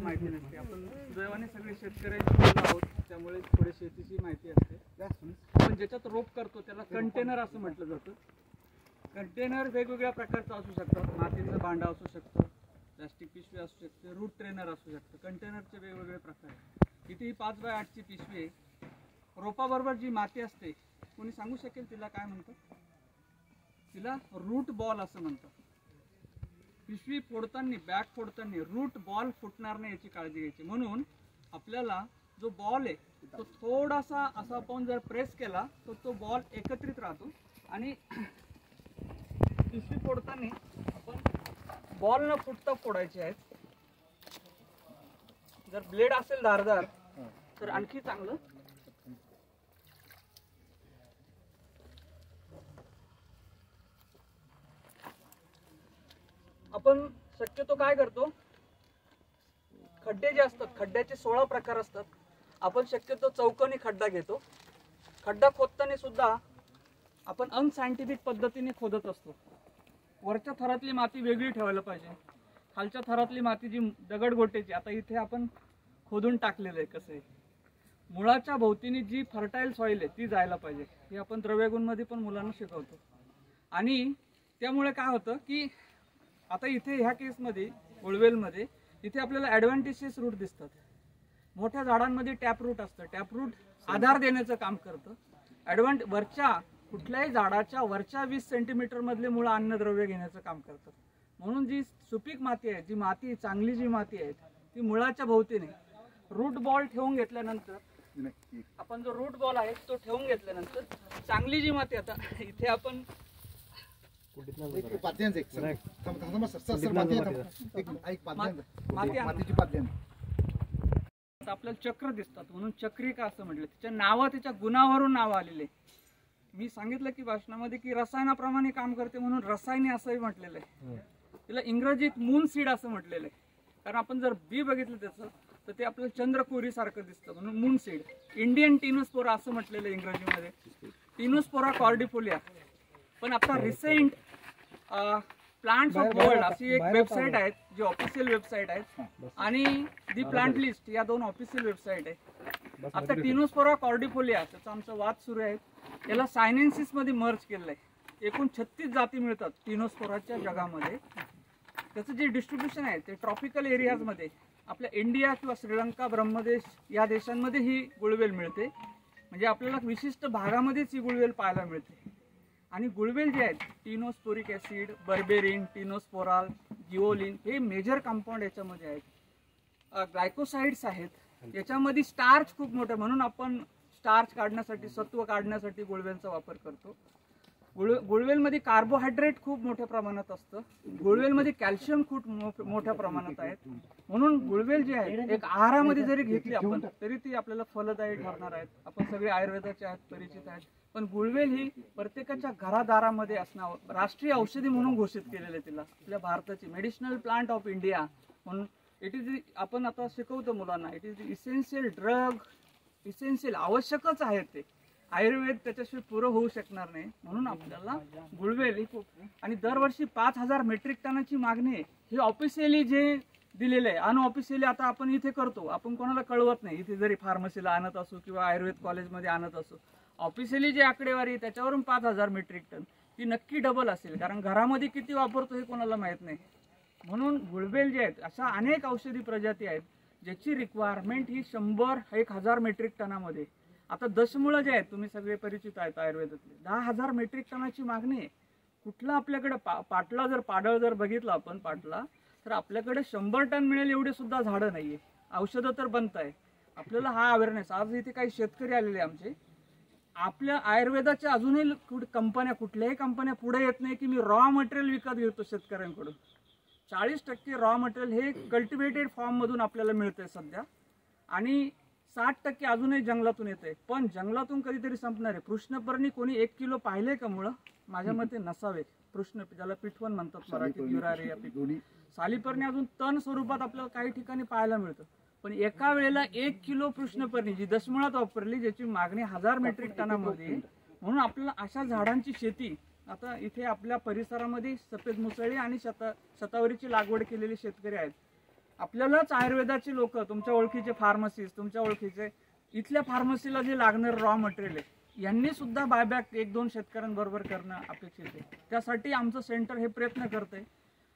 माहिती नसते. आपण सुदैवाने सगळे शेतकऱ्यांची मुलं आहोत, त्यामुळे थोडी शेतीची माहिती असते. आपण ज्याच्यात रोप करतो त्याला कंटेनर असं म्हटलं जातं. कंटेनर वेगवेगळ्या प्रकारचं असू शकतं. मातीचं भांडं असू शकतं, प्लास्टिक पिशवी असू शकते, रूट ट्रेनर असू शकतं. कंटेनरचे वेगवेगळे प्रकार आहेत. इथे ही 5 बाय 8ची पिशवी आहे. रोपाबरोबर जी माती असते, कोणी सांगू शकेल तिला काय म्हणतात? तिला रूट बॉल असं म्हणतात. पिशवी फोडताना, बॅग फोडताना रूट बॉल फुटणार नाही याची काळजी घ्यायची. म्हणून आपल्याला जो बॉल आहे तो थोडासा असा आपण जर प्रेस केला तर तो बॉल एकत्रित राहतो. आणि पिशवी फोडताना आपण बॉल न फुटता फोडायचे आहेत. जर ब्लेड असेल धारदार तर आणखी चांगलं. आपण शक्यतो काय करतो, खड्डे जे असतात, खड्ड्याचे 16 प्रकार असतात. आपण शक्यतो चौकोनी खड्डा घेतो. खड्डा खोदताना सुद्धा आपण अनसायंटिफिक पद्धतीने खोदत असतो. वरच्या थरातली माती वेगळी ठेवायला पाहिजे, खालच्या थरातली माती जी दगडगोटेची, आता इथे आपण खोदून टाकलेलं आहे कसं आहे, मुळाच्या भोवतीने जी फर्टाईल सॉइल आहे ती जायला पाहिजे. हे आपण द्रव्यगुणमध्ये पण मुलांना शिकवतो. आणि त्यामुळे काय होतं की आता इथे ह्या केसमध्ये गुळवेलमध्ये इथे आपल्याला ॲडव्हान्टेजेस रूट दिसतात. मोठ्या झाडांमध्ये टॅप रूट असतं. टॅप रूट आधार देण्याचं काम करतं. वरच्या कुठल्याही झाडाच्या वरच्या 20 सेंटीमीटर मधले मुळं अन्नद्रव्य घेण्याचं काम करतात. म्हणून जी सुपीक माती आहे, जी माती चांगली जी माती आहे ती मुळाच्या भोवतीने रूट बॉल ठेवून घेतल्यानंतर, आपण जो रूट बॉल आहे तो ठेवून घेतल्यानंतर चांगली जी माती, आता इथे आपण आपल्याला चक्र दिसतात. म्हणून चक्रिका असं म्हटलं. तिच्या नाव त्याच्या गुणावरून नाव आलेले. मी सांगितलं की भाषणामध्ये की रसायनाप्रमाणे काम करते म्हणून रसायने असंही म्हटलेलं आहे. तिला इंग्रजीत मून सीड असं म्हटलेलं आहे. कारण आपण जर बी बघितलं त्याचं तर ते आपल्याला चंद्रकोरी सारखं दिसतं म्हणून मून सीड. इंडियन टिनोस्पोरा असं म्हटलेलं आहे इंग्रजीमध्ये. Tinospora cordifolia. पण आता रिसेंट प्लांट्स ऑफ वर्ल्ड अशी एक वेबसाईट आहे जी ऑफिशियल वेबसाईट आहे, आणि दी प्लांट लिस्ट या 2 ऑफिशियल वेबसाईट आहे. आता टिनोस्पोरा कॉर्डिफोलिया त्याचा आमचा वाद सुरू आहे. याला सायनेन्सिस मध्ये मर्ज केलेलं आहे. एकूण 36 जाती मिळतात टिनोस्पोराच्या जगामध्ये. त्याचं जे डिस्ट्रीब्युशन आहे ते ट्रॉपिकल एरियाजमध्ये, आपल्या इंडिया किंवा श्रीलंका, ब्रह्मदेश या देशांमध्ये ही गुळवेल मिळते. म्हणजे आपल्याला विशिष्ट भागामध्येच ही गुळवेल पाहायला मिळते. आणि गुळवेल जे आहेत टिनोस्पोरिक ॲसिड, बर्बेरिन, टिनोस्पोराल, जिओलिन हे मेजर कंपाऊंड याच्यामध्ये आहेत. ग्लायकोसाइड्स आहेत. याच्यामध्ये स्टार्च खूप मोठं, म्हणून आपण स्टार्च काढण्यासाठी, सत्व काढण्यासाठी गुळवेलचा वापर करतो. गुळवेलमध्ये कार्बोहायड्रेट खूप मोठ्या प्रमाणात असतं. गुळवेलमध्ये कॅल्शियम खूप मोठ्या प्रमाणात आहेत. म्हणून गुळवेल जी आहे एक आहारामध्ये जरी घेतली आपण तरी ती आपल्याला फलदायी ठरणार आहेत. आपण सगळे आयुर्वेदाचे आहेत, परिचित आहेत. पण गुळवेल ही प्रत्येकाच्या घरादारामध्ये असणं, राष्ट्रीय औषधी म्हणून घोषित केलेलं आहे तिला. आपल्या भारताची मेडिसिनल प्लांट ऑफ इंडिया म्हणून इट इज, आपण आता शिकवतो मुलांना, it is essential drug, essential आवश्यकच आहे ते. आयुर्वेद त्याच्याशिवाय पुरं होऊ शकणार नाही. म्हणून आपल्याला गुळवेल ही खूप, आणि दरवर्षी 5000 मेट्रिक टनाची मागणी आहे. हे ऑफिशियली जे दिलेलं आहे. अनऑफिशियली आता आपण इथे करतो, आपण कोणाला कळवत नाही. इथे जरी फार्मसीला आणत असू किंवा आयुर्वेद कॉलेजमध्ये आणत असू, ऑफिशियली जे आकडेवारी त्याच्यावरून 5000 मेट्रिक टन ती नक्की डबल असेल. कारण घरामध्ये किती वापरतो हे कोणाला माहीत नाही. म्हणून गुळवेल जे आहेत अशा अनेक औषधी प्रजाती आहेत ज्याची रिक्वायरमेंट ही 100-1000 मेट्रिक टनामध्ये. आता दशमुळं जे आहेत तुम्ही सगळे परिचित आहेत आयुर्वेदातले, 10,000 मेट्रिक टनाची मागणी आहे. कुठलं आपल्याकडे पाटला जर पाडळ जर बघितलं आपण पाटला, तर आपल्याकडे 100 टन मिळेल एवढे सुद्धा झाडं नाहीये. औषधं तर बनत आहे. आपल्याला हा अवेअरनेस, आज इथे काही शेतकरी आलेले आमचे, आपल्या आयुर्वेदाच्या अजूनही कंपन्या, कुठल्याही कंपन्या पुढे येत नाही की मी रॉ मटेरियल विकत घेतो शेतकऱ्यांकडून. 40% रॉ मटेरियल हे कल्टिवेटेड फॉर्म मधून आपल्याला मिळतंय सध्या, आणि 60% अजूनही जंगलातून येते. पण जंगलातून कधीतरी संपणार आहे. कृष्णपर्णी कोणी 1 किलो पाहिले का मुळं? माझ्या मते नसावे. कृष्ण, ज्याला पिठवण म्हणतात मराठीत, युरारे या पिठवणी, सालीपर्णी अजून तण स्वरूपात आपल्याला काही ठिकाणी पाहायला मिळतं. पण एका वेळेला 1 किलो कृष्णपर्णी जी दशमुळात वापरली, ज्याची मागणी 1000 मेट्रिक टनामध्ये. म्हणून आपल्याला अशा झाडांची शेती, आता इथे आपल्या परिसरामध्ये सफेद मुसळी आणि शतावरीची लागवड केलेले शेतकरी आहेत. आपल्यालाच आयुर्वेदाचे लोक, तुमच्या ओळखीचे फार्मसिस्ट, तुमच्या ओळखीचे इथल्या फार्मसीला जे लागणारं रॉ मटेरियल आहे, यांनी सुद्धा बायबॅक 1-2 शेतकऱ्यांबरोबर करणं अपेक्षित आहे. त्यासाठी आमचं सेंटर हे प्रयत्न करतंय.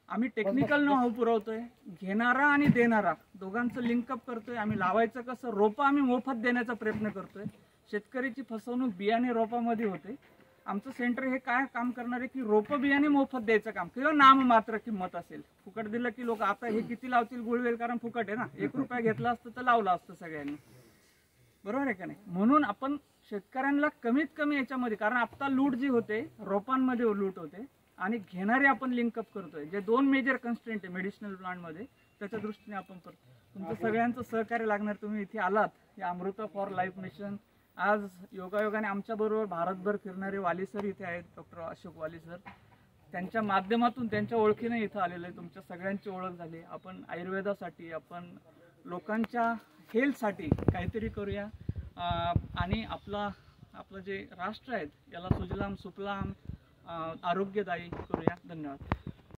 आम्ही टेक्निकल नो हाऊ पुरवतोय, घेणारा आणि देणारा दोघांचं लिंकअप करतोय. आम्ही लावायचं कसं, रोपं आम्ही मोफत देण्याचा प्रयत्न करतोय. शेतकऱ्याची फसवणूक बियाणे रोपामध्ये होते. आमचं सेंटर हे काय काम करणार आहे की रोपं बियाणे मोफत द्यायचं काम, किंवा नाममात्र किंमत असेल. फुकट दिलं की लोक आता हे किती लावतील गुळवेल, कारण फुकट आहे ना. 1 रुपया घेतला असतं तर लावलं असतं सगळ्यांनी, बरोबर आहे का नाही. म्हणून आपण शेतकऱ्यांना कमीत कमी याच्यामध्ये, कारण आता लूट जी होते रोपांमध्ये लूट होते आणि घेणारे आपण लिंकअप करतोय. जे 2 मेजर कन्स्ट्रेंट आहे मेडिसिनल प्लांटमध्ये, त्याच्या दृष्टीने आपण करतो. तुमचं सगळ्यांचं सहकार्य लागणार. तुम्ही इथे आलात, हे अमृता फॉर लाईफ मिशन. आज योगायोगाने आमच्याबरोबर भारतभर फिरणारे वाली सर इथे आहेत, डॉक्टर अशोक वाली सर. त्यांच्या माध्यमातून, त्यांच्या ओळखीने इथं आलेलं आहे. तुमच्या सगळ्यांची ओळख झाली. आपण आयुर्वेदासाठी, आपण लोकांच्या हेल्थसाठी काहीतरी करूया आणि आपलं जे राष्ट्र आहे याला सुजलाम सुफलाम आरोग्यदायी करूया. धन्यवाद.